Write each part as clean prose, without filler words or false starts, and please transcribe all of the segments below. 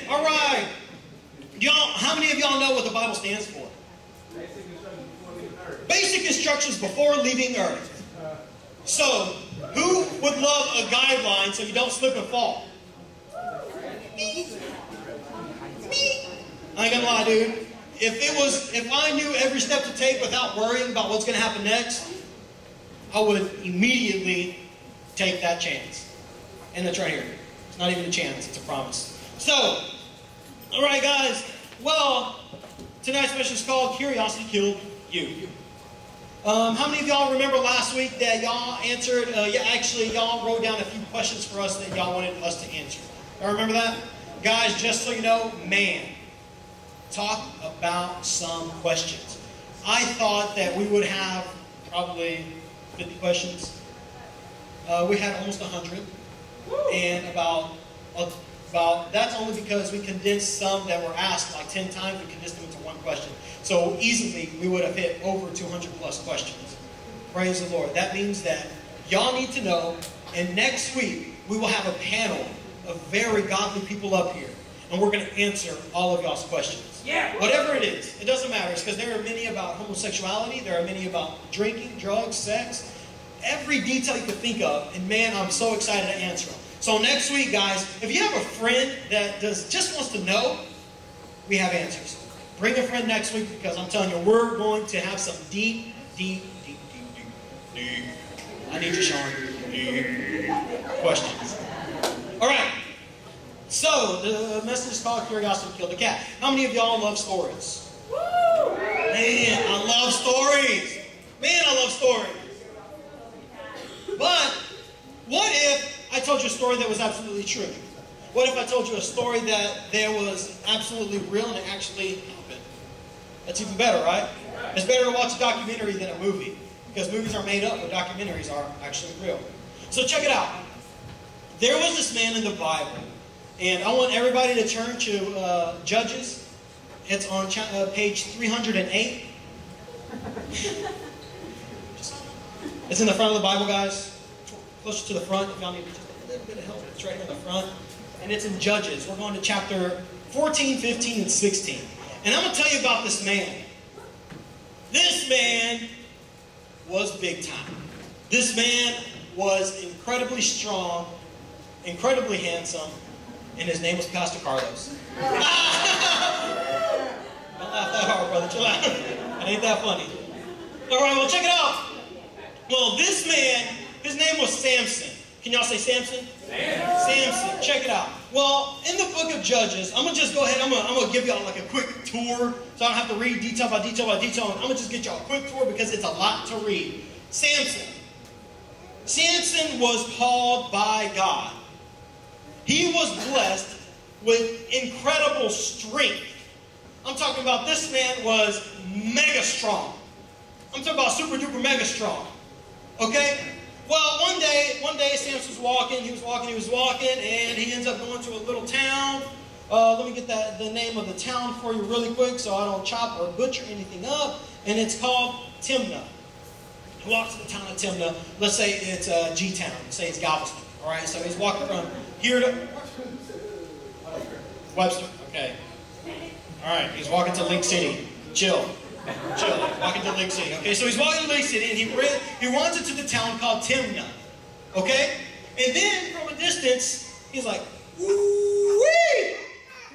All right. Y'all, how many of y'all know what the Bible stands for? Basic instructions before leaving Earth. So, who would love a guideline so you don't slip and fall? Me. I ain't gonna lie, dude. If I knew every step to take without worrying about what's gonna happen next, I would immediately take that chance. And it's right here. It's not even a chance, it's a promise. So, all right, guys. Well, tonight's mission is called Curiosity Killed You. How many of y'all remember last week that y'all answered, y'all wrote down a few questions for us that y'all wanted us to answer. Y'all remember that? Guys, just so you know, man, talk about some questions. I thought that we would have probably 50 questions. We had almost 100. And about that's only because we condensed some that were asked like 10 times. We condensed them into one question. So easily we would have hit over 200 plus questions. Praise the Lord. That means that y'all need to know, and next week we will have a panel of very godly people up here, and we're going to answer all of y'all's questions. Yeah. Whatever it is, it doesn't matter. It's because there are many about homosexuality, there are many about drinking, drugs, sex, every detail you could think of, and man, I'm so excited to answer them. So next week, guys, if you have a friend that just wants to know, we have answers. Bring a friend next week because I'm telling you, we're going to have some deep, I need you, Sean, deep questions. All right. So the message is called Curiosity Killed the Cat. How many of y'all love stories? Woo! Man, I love stories. Man, I love stories. But what if I told you a story that was absolutely true? What if I told you a story that there was absolutely real and it actually happened? That's even better, right? It's better to watch a documentary than a movie because movies are made up, but documentaries are actually real. So check it out. There was this man in the Bible, and I want everybody to turn to Judges. It's on page 308. It's in the front of the Bible, guys. Closer to the front, if y'all need just a little bit of help, it's right here in the front. And it's in Judges. We're going to chapter 14, 15, and 16. And I'm going to tell you about this man. This man was big time. This man was incredibly strong, incredibly handsome, and his name was Pastor Carlos. Don't laugh that hard, brother. Chill out. It ain't that funny. All right, well, check it out. Well, this man, his name was Samson. Can y'all say Samson? Samson. Check it out. Well, in the book of Judges, I'm going to just go ahead. I'm going to give y'all like a quick tour so I don't have to read detail by detail by detail. I'm going to just get y'all a quick tour because it's a lot to read. Samson. Samson was called by God. He was blessed with incredible strength. I'm talking about this man was mega strong. I'm talking about super duper mega strong. Okay? Well, one day Samson was walking, and he ends up going to a little town. Let me get the name of the town for you really quick so I don't chop or butcher anything up. And it's called Timnah. He walks to the town of Timnah. Let's say it's G-Town. Let's say it's Galveston. All right, so he's walking from here to Webster. Okay. All right, he's walking to Lake City. Chill. Walking to Lake City. Okay, so he's walking to Lake City, and he runs into the town called Timnah. Okay? And then, from a distance, he's like, woo-wee!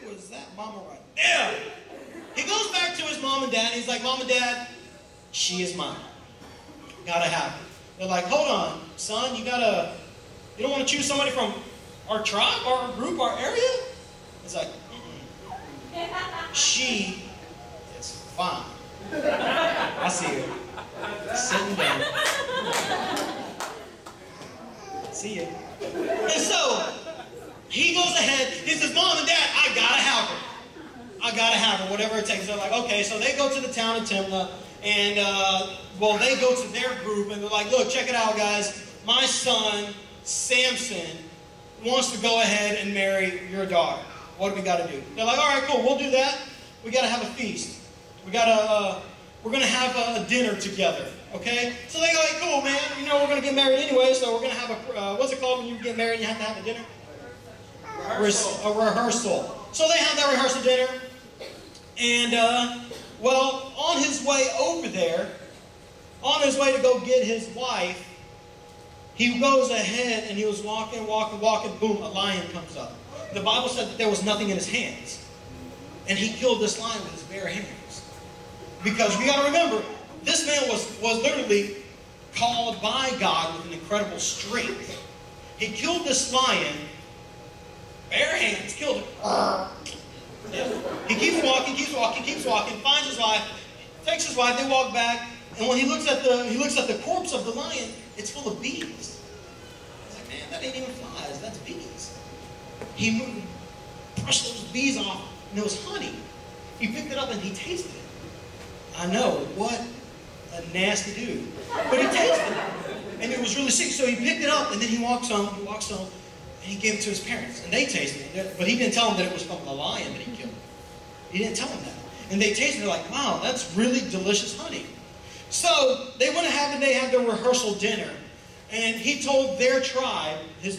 Who is that mama right there? He goes back to his mom and dad, and he's like, Mom and Dad, she is mine. Gotta have her. They're like, hold on, son, you don't want to choose somebody from our tribe, our group, our area? He's like, she is fine. I see her. Sitting down. See you. And so, he goes ahead, he says, Mom and Dad, I gotta have her. I gotta have her, whatever it takes. They're like, okay, so they go to the town of Timnah, and, they go to their group, and they're like, look, check it out, guys. My son, Samson, wants to go ahead and marry your daughter. What do we gotta do? They're like, all right, cool, we'll do that. We gotta have a feast. We're going to have a dinner together, okay? So they go, like, cool, man. You know, we're going to get married anyway, so we're going to have what's it called when you get married and you have to have a dinner? A rehearsal. So they have that rehearsal dinner. And, well, on his way over there, on his way to go get his wife, he goes ahead and he was walking, boom, a lion comes up. The Bible said that there was nothing in his hands. And he killed this lion with his bare hands. Because we got to remember, this man was literally called by God with an incredible strength. He killed this lion, bare hands, killed it. Yeah. He keeps walking, finds his wife, takes his wife, they walk back, and when he looks at the corpse of the lion, it's full of bees. He's like, man, that ain't even flies, that's bees. He brushed those bees off, and it was honey. He picked it up and he tasted it. I know, what a nasty dude. But he tasted it. And it was really sick, so he picked it up, and then he walks home, and he gave it to his parents. And they tasted it. But he didn't tell them that it was from the lion that he killed. He didn't tell them that. And they tasted it like, wow, that's really delicious honey. So they went ahead and they had their rehearsal dinner. And he told their tribe, his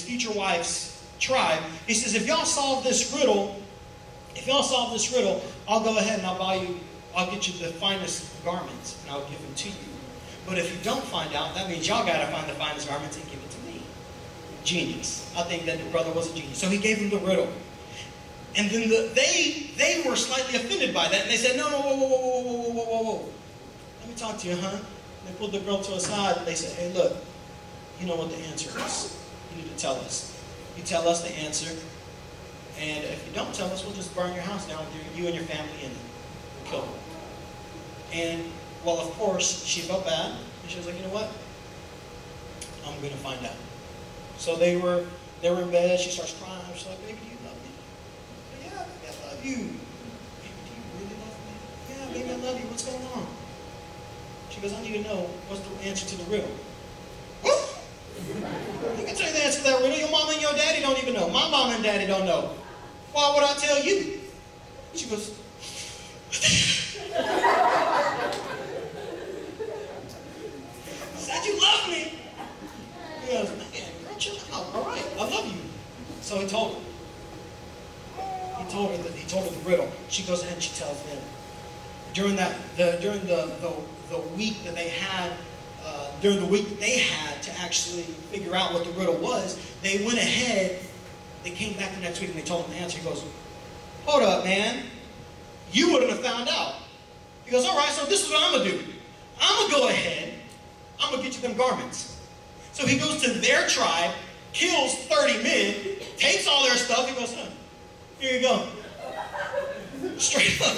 future wife's tribe, he says, if y'all solve this riddle, I'll go ahead and I'll get you the finest garments and I'll give them to you. But if you don't find out, that means y'all got to find the finest garments and give it to me. Genius. I think that the brother was a genius. So he gave him the riddle. And then they were slightly offended by that. And they said, no, whoa. Let me talk to you, huh? They pulled the girl to a side and they said, hey, look, you know what the answer is. You need to tell us. You tell us the answer. And if you don't tell us, we'll just burn your house down with you and your family in it. We'll kill them. And, well, of course, she felt bad. And she was like, you know what? I'm going to find out. So they were in bed. She starts crying. She's like, baby, do you love me? Yeah, baby, I love you. Baby, do you really love me? Yeah, baby, I love you. What's going on? She goes, I need to know what's the answer to the riddle. I can tell you the answer to that riddle. Your mom and your daddy don't even know. My mom and daddy don't know. Why would I tell you? She goes, said you love me. He goes, man, girl, chill out. All right, I love you. So he told her. He told her the riddle. She goes ahead and she tells them. During the week that they had, to actually figure out what the riddle was, they went ahead. They came back the next week and they told him the answer. He goes, hold up, man. You wouldn't have found out. He goes, all right, so this is what I'm going to do. I'm going to go ahead. I'm going to get you them garments. So he goes to their tribe, kills 30 men, takes all their stuff. He goes, huh, here you go. Straight up.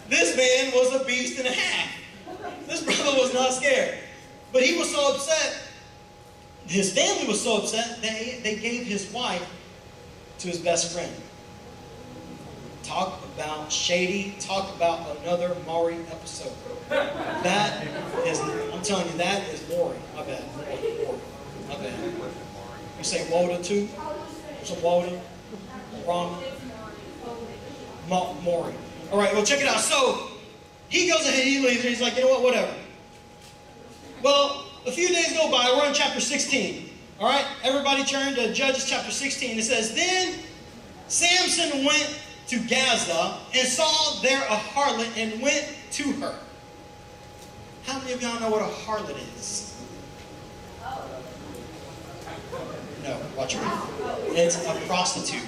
This man was a beast and a half. This brother was not scared. But he was so upset. His family was so upset, they gave his wife to his best friend. Talk about shady. Talk about another Maury episode. That is, I'm telling you, that is Maury. My bad. My bad. You say Walda too? So Walda? Wrong? Maury. All right, well, check it out. So he goes ahead, he leaves, and he's like, you know what, whatever. Well, a few days go by. We're in chapter 16. All right, everybody turn to Judges chapter 16. It says, then Samson went to Gaza and saw there a harlot and went to her. How many of y'all know what a harlot is? No, watch your mouth. It's a prostitute.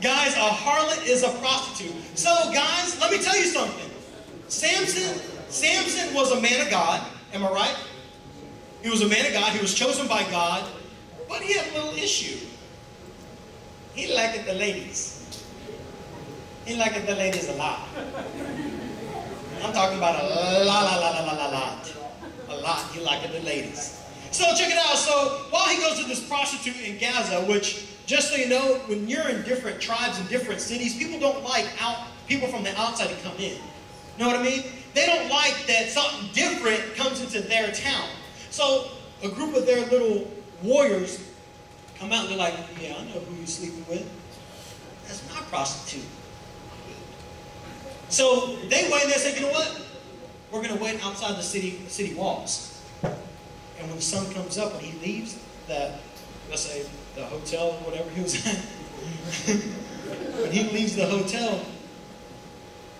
Guys, a harlot is a prostitute. So, guys, let me tell you something. Samson was a man of God. Am I right? He was a man of God. He was chosen by God. But he had a little issue. He liked the ladies. He liked the ladies a lot. I'm talking about a lot. A lot. He liked the ladies. So check it out. So while he goes to this prostitute in Gaza, which, just so you know, when you're in different tribes and different cities, people don't like people from the outside to come in. Know what I mean? They don't like that something different comes into their town. So a group of their little warriors come out and they're like, yeah, I know who you're sleeping with. That's my prostitute. So they wait and they say, you know what? We're going to wait outside the city walls. And when the sun comes up, when he leaves that let's say, the hotel or whatever he was at. When he leaves the hotel,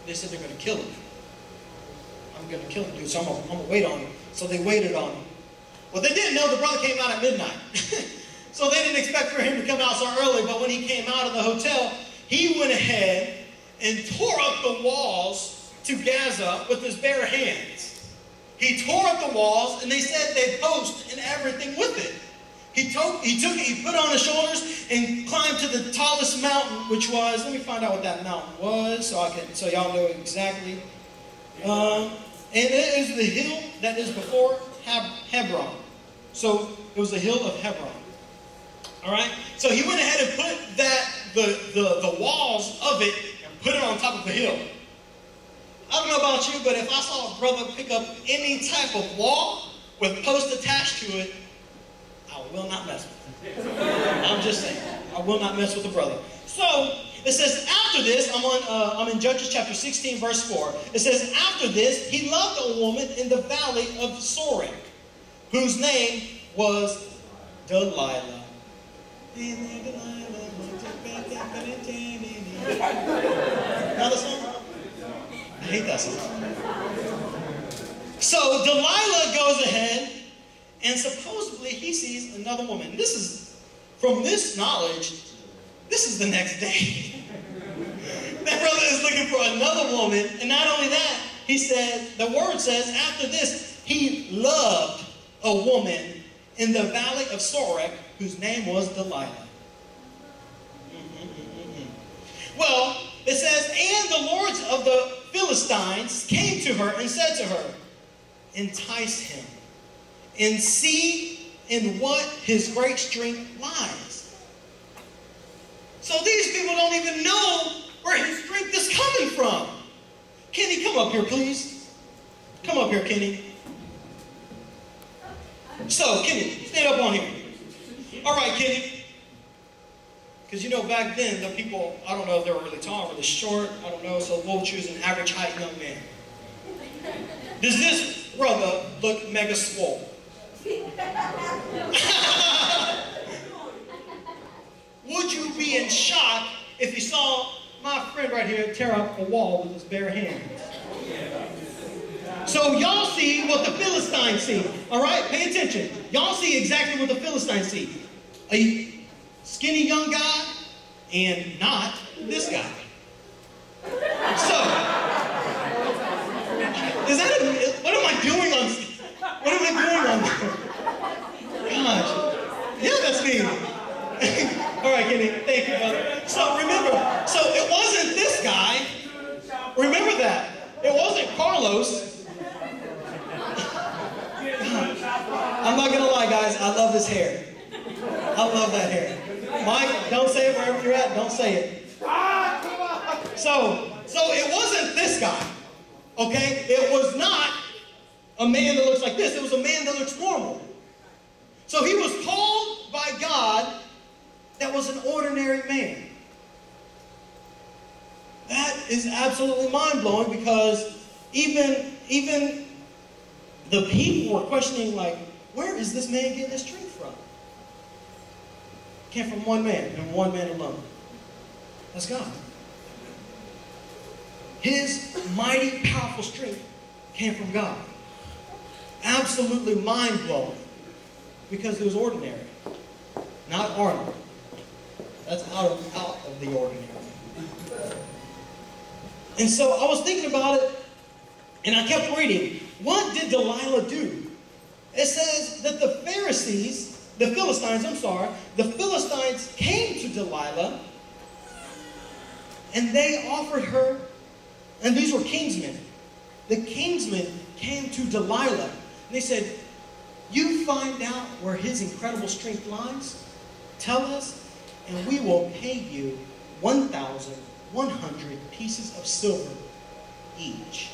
they said they're going to kill him. I'm going to kill him, dude, so I'm going to wait on him. So they waited on him. Well, they didn't know the brother came out at midnight. So they didn't expect for him to come out so early, but when he came out of the hotel, he went ahead and tore up the walls to Gaza with his bare hands. He tore up the walls, and they said they post and everything with it. He took it, he put it on his shoulders and climbed to the tallest mountain, which was, let me find out what that mountain was, so y'all know exactly. And it is the hill that is before Hebron. So it was the hill of Hebron. All right. So he went ahead and put the walls of it and put it on top of the hill. I don't know about you, but if I saw a brother pick up any type of wall with posts attached to it, I will not mess with it. I'm just saying, I will not mess with the brother. So it says after this, I'm in Judges chapter 16, verse 4. It says after this, he loved a woman in the valley of Sorek, whose name was Delilah. Another song? I hate that song. So Delilah goes ahead, and supposedly he sees another woman. This is, from this knowledge, this is the next day. That brother is looking for another woman, and not only that, he said, the word says, after this, he loved a woman in the valley of Sorek, whose name was Delilah. Well, it says, and the lords of the Philistines came to her and said to her, entice him, and see in what his great strength lies. So these people don't even know where his strength is coming from. Kenny, come up here, please. Come up here, Kenny. So, Kenny, stand up on here. All right, Kenny. Because you know, back then, the people, I don't know if they were really tall or really short, I don't know, so we'll choose an average height young man. Does this brother look mega swole? Would you be in shock if you saw my friend right here tear up a wall with his bare hands? So y'all see what the Philistines see. All right, pay attention. Y'all see exactly what the Philistines see. A skinny young guy and not this guy. So, is that what am I doing on? What am I doing on? Gosh, yeah, that's me. All right, Kenny, thank you, brother. So remember, so it wasn't this guy. Remember that. It wasn't Carlos. I'm not gonna lie, guys. I love this hair. I love that hair. Mike, don't say it wherever you're at. Don't say it. So it wasn't this guy. Okay? It was not a man that looks like this. It was a man that looks normal. So he was called by God that was an ordinary man. That is absolutely mind-blowing, because even the people were questioning, like, where is this man getting his strength from? Came from one man, and one man alone. That's God. His mighty, powerful strength came from God. Absolutely mind-blowing, because it was ordinary, not Arnold. That's out of the ordinary. And so I was thinking about it, and I kept reading. What did Delilah do? It says that the Philistines came to Delilah, and they offered her, and these were kingsmen. The kingsmen came to Delilah, and they said, you find out where his incredible strength lies? Tell us, and we will pay you 1,100 pieces of silver each.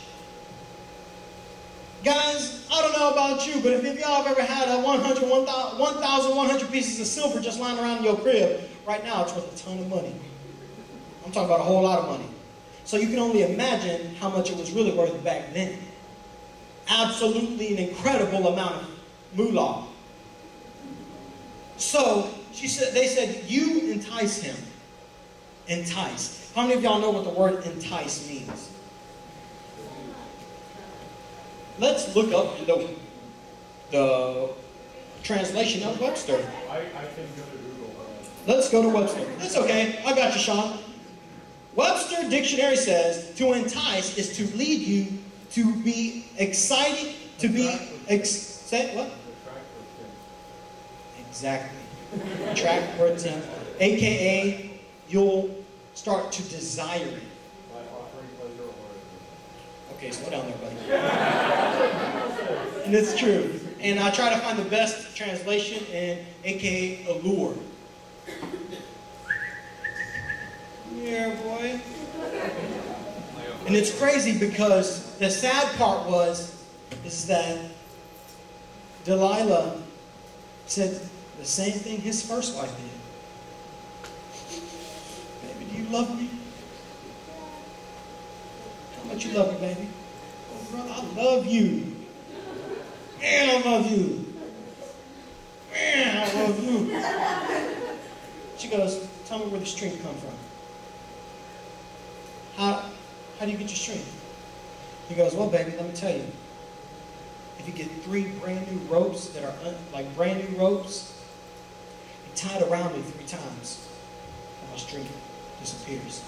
Guys, I don't know about you, but if y'all have ever had 1,100 pieces of silver just lying around in your crib, right now it's worth a ton of money. I'm talking about a whole lot of money. So you can only imagine how much it was really worth back then. Absolutely an incredible amount of moolah. So they said, you entice him. Entice. How many of y'all know what the word entice means? Let's look up the translation of Webster. I can go to Google. Let's go to Webster. That's okay. I got you, Sean. Webster Dictionary says to entice is to lead you to be excited, to be say what? Exactly. Attract or attempt, aka you'll start to desire it. Okay, slow down there, buddy. And it's true. And I try to find the best translation, and aka allure. Yeah, boy. And it's crazy because the sad part is that Delilah said the same thing his first wife did. Baby, do you love me? How much you love me, baby? Oh, brother, I love you. Man, I love you. Man, I love you. She goes, tell me where the strength comes from. How do you get your strength? He goes, well, baby, let me tell you. If you get 3 brand new ropes that are like brand new ropes, you tie it around me 3 times, and my strength disappears.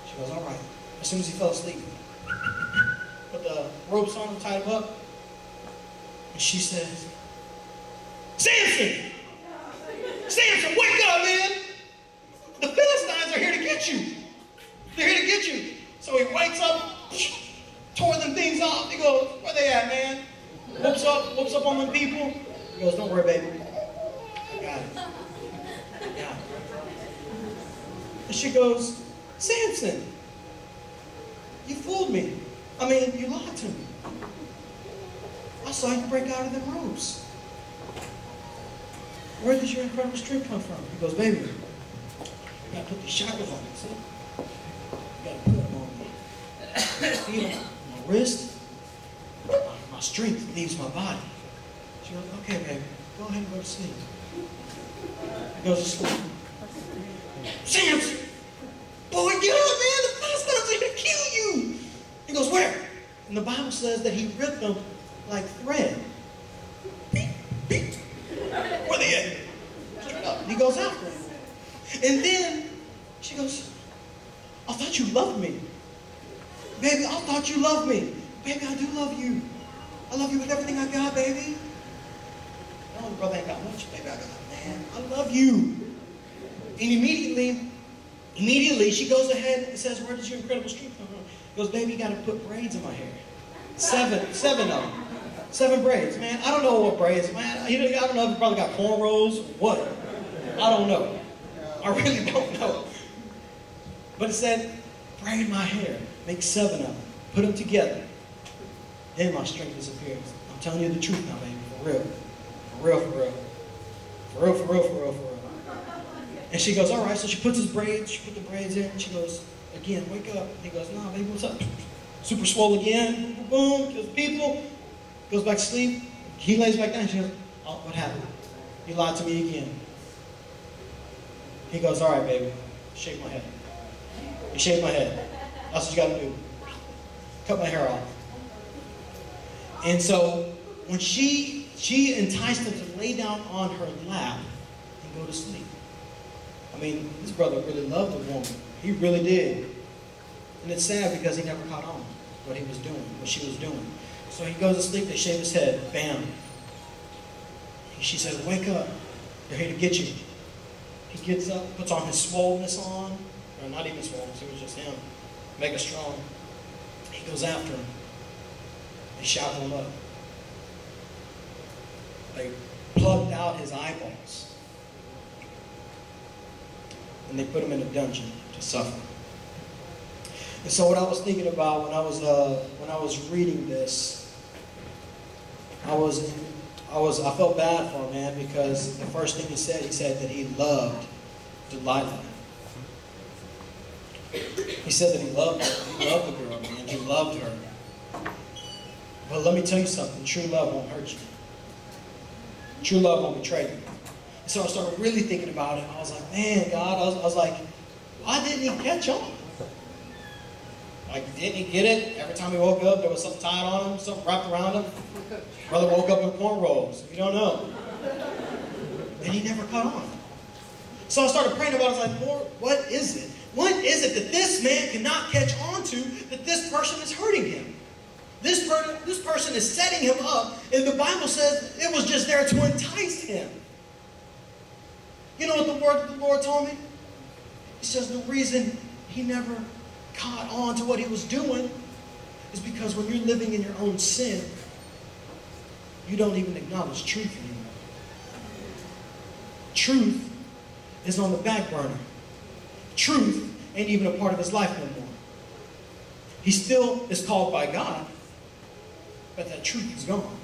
She goes, all right. As soon as he fell asleep, put the ropes on him, tied him up, and she says, Samson! Samson, wake up, man! The Philistines are here to get you. They're here to get you. So he wakes up, tore them things off. He goes, where they at, man? Whoops up on them people. He goes, don't worry, baby. I got it. I got it. And she goes, Samson, you fooled me. I mean, you lied to me. I saw you break out of them ropes. Where does your incredible strength come from? He goes, baby, you gotta put these shackles on me, see? You gotta put them on me. Feel them on my wrist. My strength leaves my body. She goes, okay, baby, go ahead and go to sleep. He goes to sleep. Samson! Boy, get up, man! The Philistines are gonna kill you! He goes, where? And the Bible says that he ripped them like thread. Beep, beep. Where they at? Straight up. He goes after him. And then she goes, I thought you loved me. Baby, I thought you loved me. Baby, I do love you. I love you with everything I got, baby. No, brother ain't got much. Baby, I got it, man. I love you. And immediately she goes ahead and says, where does your incredible strength come from? He goes, baby, you got to put braids in my hair. 7 of them. 7 braids, man. I don't know what braids, man. I don't know if you probably got cornrows, what. I don't know. I really don't know. But it said, braid my hair. Make 7 of them. Put them together. Then my strength disappears. I'm telling you the truth now, baby. For real. For real, for real. For real, for real, for real, for real. And she goes, all right. So she puts his braids. She put the braids in. She goes, again, wake up. He goes, nah, baby, what's up? Super swole again. Boom, kills people. Goes back to sleep. He lays back down. She goes, oh, what happened? You lied to me again. He goes, all right, baby. Shake my head. You shake my head. That's what you got to do. Cut my hair off. And so when she enticed him to lay down on her lap and go to sleep. I mean, this brother really loved the woman. He really did. And it's sad because he never caught on what he was doing, what she was doing. So he goes to sleep, they shave his head, bam. She says, wake up, they're here to get you. He gets up, puts on his swollenness on, or not even swollenness, it was just him, mega strong. He goes after him. They shackle him up. They plugged out his eyeballs. And they put him in a dungeon to suffer. And so what I was thinking about when I was reading this, I felt bad for him, man, because the first thing he said that he loved Delilah. He said that he loved her. He loved the girl, man. He loved her. But let me tell you something. True love won't hurt you. True love won't betray you. So I started really thinking about it. I was like, man, God, I was like, why didn't he catch on? Like, didn't he get it? Every time he woke up, there was something tied on him, something wrapped around him. Brother woke up in cornrows. You don't know. And he never caught on. So I started praying about it. I was like, Lord, what is it? What is it that this man cannot catch on to that this person is hurting him? This person is setting him up, and the Bible says it was just there to entice him. You know what the word of the Lord told me? He says the reason he never caught on to what he was doing is because when you're living in your own sin, you don't even acknowledge truth anymore. Truth is on the back burner. Truth ain't even a part of his life no more. He still is called by God, but that truth is gone.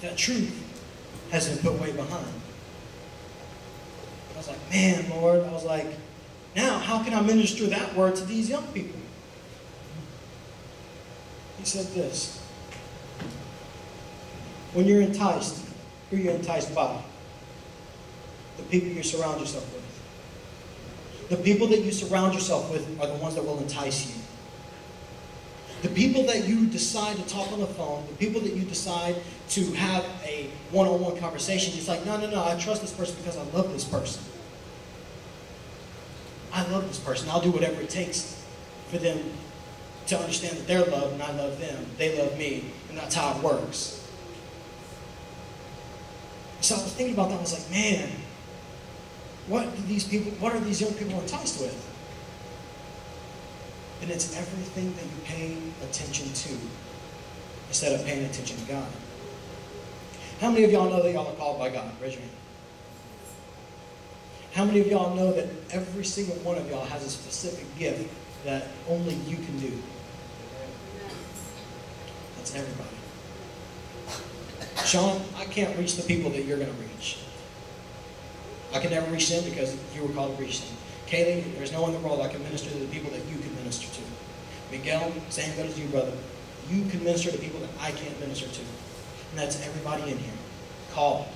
That truth has been put way behind. I was like, man, Lord, I was like, now how can I minister that word to these young people? He said this. When you're enticed, who are you enticed by? The people you surround yourself with. The people that you surround yourself with are the ones that will entice you. The people that you decide to talk on the phone, the people that you decide to have a one-on-one conversation, it's like, no, I trust this person because I love this person. I love this person. I'll do whatever it takes for them to understand that they're loved and I love them. They love me, and that's how it works. So I was thinking about that. I was like, man, what are these young people enticed with? And it's everything that you pay attention to instead of paying attention to God. How many of y'all know that y'all are called by God? Raise your hand. How many of y'all know that every single one of y'all has a specific gift that only you can do? That's everybody. Sean, I can't reach the people that you're going to reach. I can never reach them because you were called to reach them. Kaylee, there's no one in the world I can minister to the people that you can minister to. Miguel, same good as you, brother. You can minister to people that I can't minister to. And that's everybody in here. Called.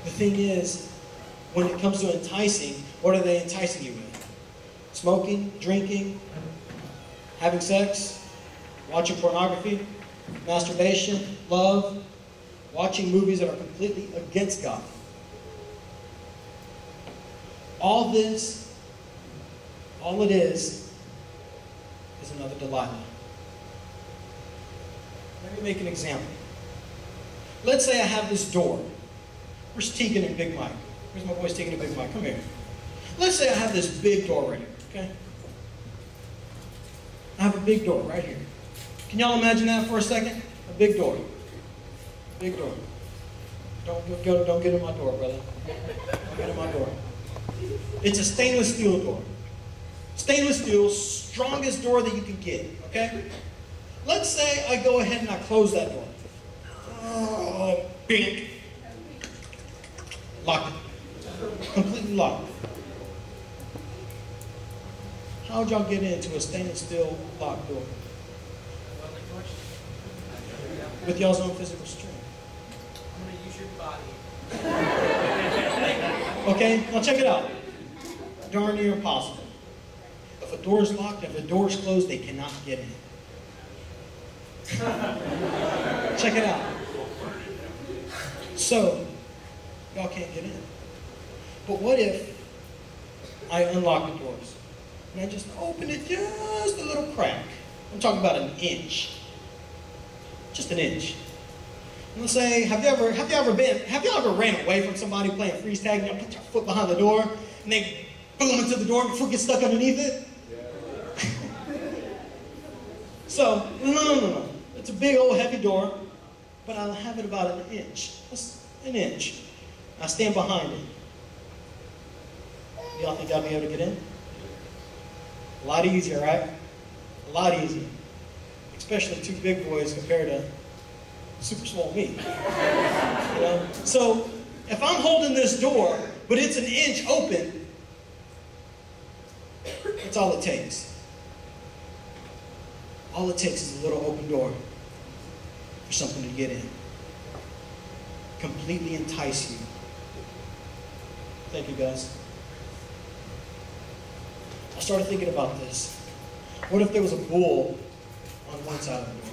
The thing is, when it comes to enticing, what are they enticing you with? Smoking, drinking, having sex, watching pornography, masturbation, love, watching movies that are completely against God. All this, all it is another Delilah. Let me make an example. Let's say I have this door. Where's Tegan and Big Mike? Where's my boys Tegan and Big Mike? Come here. Let's say I have this big door right here, okay? I have a big door right here. Can y'all imagine that for a second? A big door. Big door. Don't get in my door, brother. Don't get in my door. It's a stainless steel door. Stainless steel, strongest door that you can get, okay? Let's say I go ahead and I close that door. Oh, bink. Locked it. Completely locked. How would y'all get into a stainless steel locked door? With y'all's own physical strength. I'm going to use your body. Okay, now check it out. Darn near impossible. If a door is locked, if a door is closed, they cannot get in. Check it out. So, y'all can't get in. But what if I unlock the doors and I just open it just a little crack? I'm talking about an inch. Just an inch. And let's say, have you ever ran away from somebody playing freeze tag and you put your foot behind the door and they boom into the door and your foot gets stuck underneath it? So, no. It's a big old heavy door, but I'll have it about an inch. Just an inch. I stand behind it. Y'all think I'll be able to get in? A lot easier, right? A lot easier. Especially two big boys compared to super small me. You know? So, if I'm holding this door, but it's an inch open, that's all it takes. All it takes is a little open door for something to get in. completely entice you. Thank you, guys. I started thinking about this. What if there was a bull on one side of the door?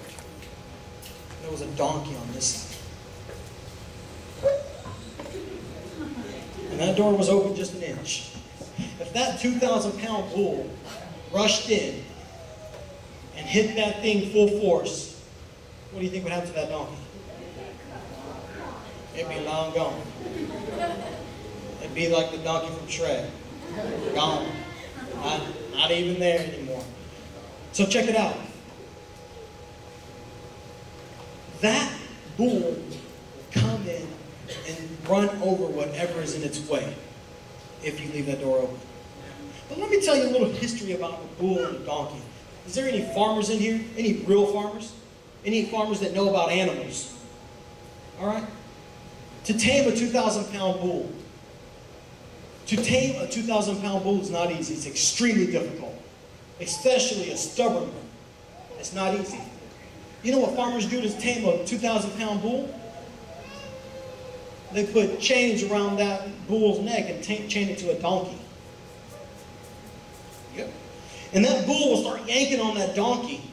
There was a donkey on this side. And that door was open just an inch. If that 2,000-pound bull rushed in and hit that thing full force, what do you think would happen to that donkey? It'd be long gone. It'd be like the donkey from Shrek. Gone. Not even there anymore. So check it out. That bull will come in and run over whatever is in its way if you leave that door open. But let me tell you a little history about the bull and the donkey. Is there any farmers in here? Any real farmers? Any farmers that know about animals? All right? To tame a 2,000-pound bull. To tame a 2,000-pound bull is not easy. It's extremely difficult. Especially a stubborn one. It's not easy. You know what farmers do to tame a 2,000-pound bull? They put chains around that bull's neck and chain it to a donkey. Yep. And that bull will start yanking on that donkey.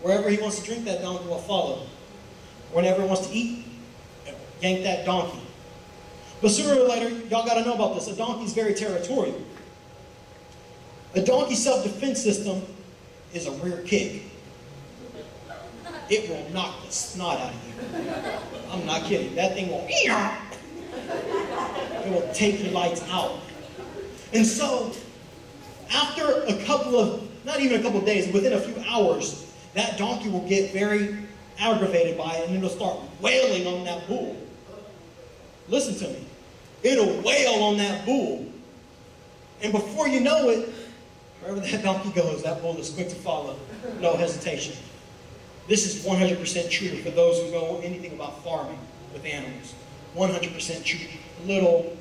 Wherever he wants to drink, that donkey will follow. Whenever he wants to eat, yank that donkey. But sooner or later, y'all got to know about this. A donkey's very territorial. A donkey's self-defense system is a rear kick. It will knock the snot out of you. I'm not kidding. That thing will... It will take your lights out. And so, after a couple of, not even a couple of days, within a few hours, that donkey will get very aggravated by it and it'll start wailing on that bull. Listen to me. It'll wail on that bull. And before you know it, wherever that donkey goes, that bull is quick to follow. No hesitation. This is 100% true for those who know anything about farming with animals. 100% true. A little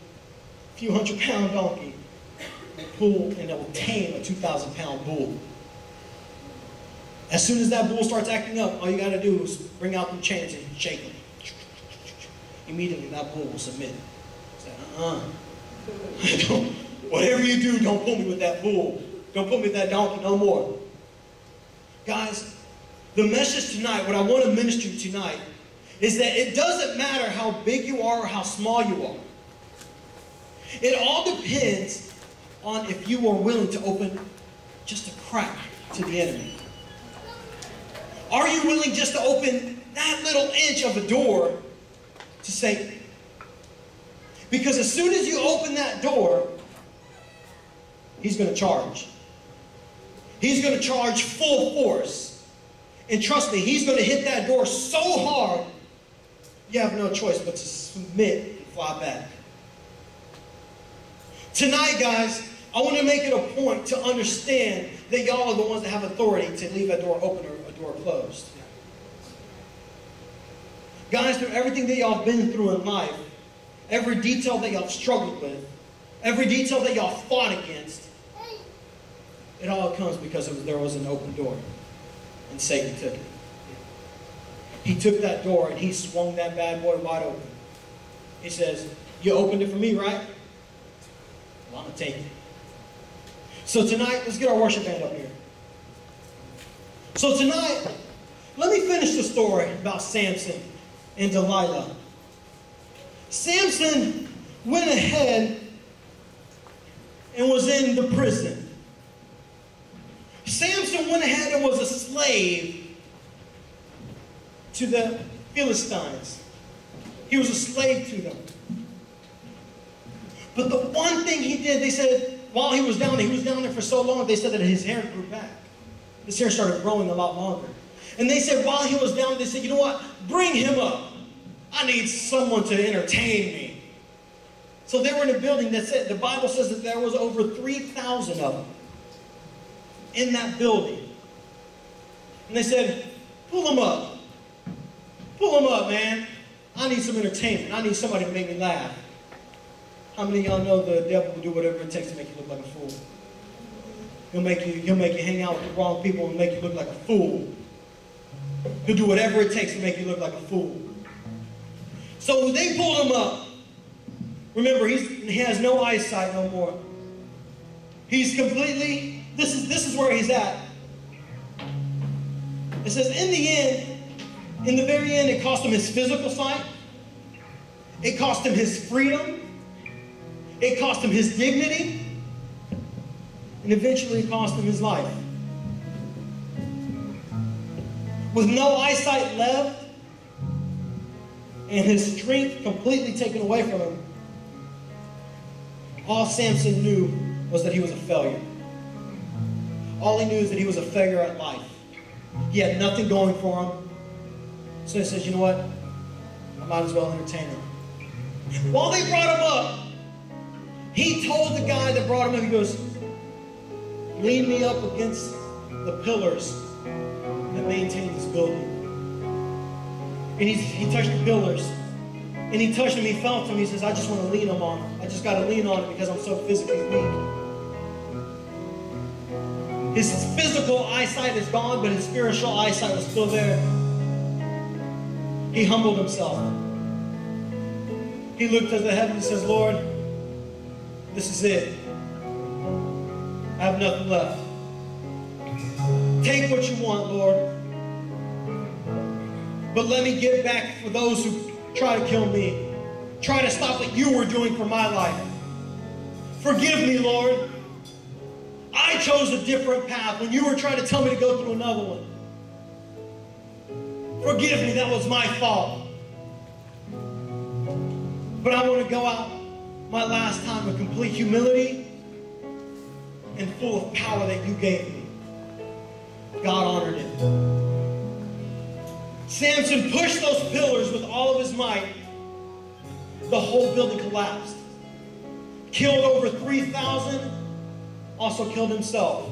few 100-pound donkey will pull and it will tame a 2,000-pound bull. As soon as that bull starts acting up, all you got to do is bring out the chains and shake them. Immediately that bull will submit. Say, whatever you do, don't pull me with that bull. Don't pull me with that donkey no more. Guys, the message tonight, what I want to minister to tonight, is that it doesn't matter how big you are or how small you are. It all depends on if you are willing to open just a crack to the enemy. Are you willing just to open that little inch of a door to Satan? Because as soon as you open that door, he's going to charge. He's going to charge full force. And trust me, he's going to hit that door so hard, you have no choice but to submit and fly back. Tonight, guys, I want to make it a point to understand that y'all are the ones that have authority to leave a door open or a door closed. Guys, through everything that y'all have been through in life, every detail that y'all have struggled with, every detail that y'all fought against, it all comes because there was an open door. And Satan took it. He took that door and he swung that bad boy wide open. He says, you opened it for me, right? Well, I'm going to take it. So tonight, let's get our worship band up here. So tonight, let me finish the story about Samson and Delilah. Samson went ahead and was in the prison. Samson went ahead and was a slave to the Philistines. He was a slave to them. But the one thing he did, they said, while he was down there for so long, they said that his hair grew back. His hair started growing a lot longer. And they said while he was down, they said, you know what? Bring him up. I need someone to entertain me. So they were in a building that said, the Bible says that there was over 3,000 of them in that building. And they said, pull him up. Pull him up, man. I need some entertainment. I need somebody to make me laugh. How many of y'all know the devil will do whatever it takes to make you look like a fool? He'll make you hang out with the wrong people and make you look like a fool. He'll do whatever it takes to make you look like a fool. So they pulled him up. Remember, he has no eyesight no more. He's completely, this is where he's at. It says, in the very end, it cost him his physical sight. It cost him his freedom. It cost him his dignity. And eventually it cost him his life. With no eyesight left, and his strength completely taken away from him, all Samson knew was that he was a failure. All he knew is that he was a failure at life. He had nothing going for him. So he says, you know what? I might as well entertain him. While they brought him up, he told the guy that brought him up, he goes, lean me up against the pillars that maintain this building. And he touched the pillars. And he touched him, he felt him. He says, I just want to lean him on it. I just got to lean on it because I'm so physically weak. His physical eyesight is gone, but his spiritual eyesight was still there. He humbled himself. He looked at the heaven and says, Lord, this is it. I have nothing left. Take what you want, Lord. But let me give back for those who try to kill me. Try to stop what you were doing for my life. Forgive me, Lord. I chose a different path when you were trying to tell me to go through another one. Forgive me, that was my fault. But I want to go out my last time with complete humility and full of power that you gave me. God honored it. Samson pushed those pillars with all of his might. The whole building collapsed. Killed over 3,000, also killed himself.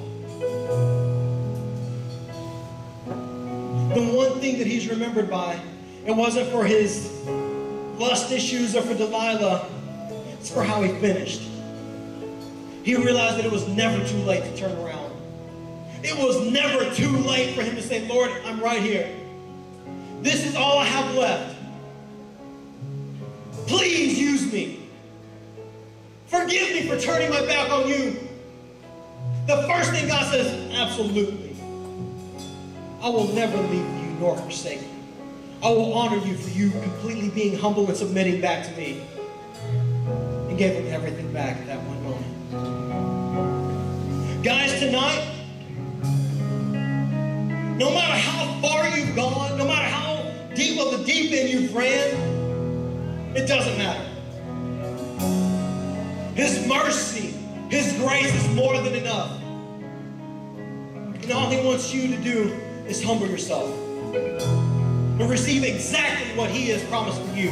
The one thing that he's remembered by, it wasn't for his lust issues or for Delilah, it's for how he finished. He realized that it was never too late to turn around. It was never too late for him to say, Lord, I'm right here. This is all I have left. Please use me. Forgive me for turning my back on you. The first thing God says, absolutely. I will never leave you nor forsake you. I will honor you for you completely being humble and submitting back to me. And gave him everything back at that one moment. Guys, tonight, no matter how far you've gone, no matter how deep of the deep end you've ran, it doesn't matter. His mercy, His grace is more than enough. And all He wants you to do is humble yourself and receive exactly what He has promised for you.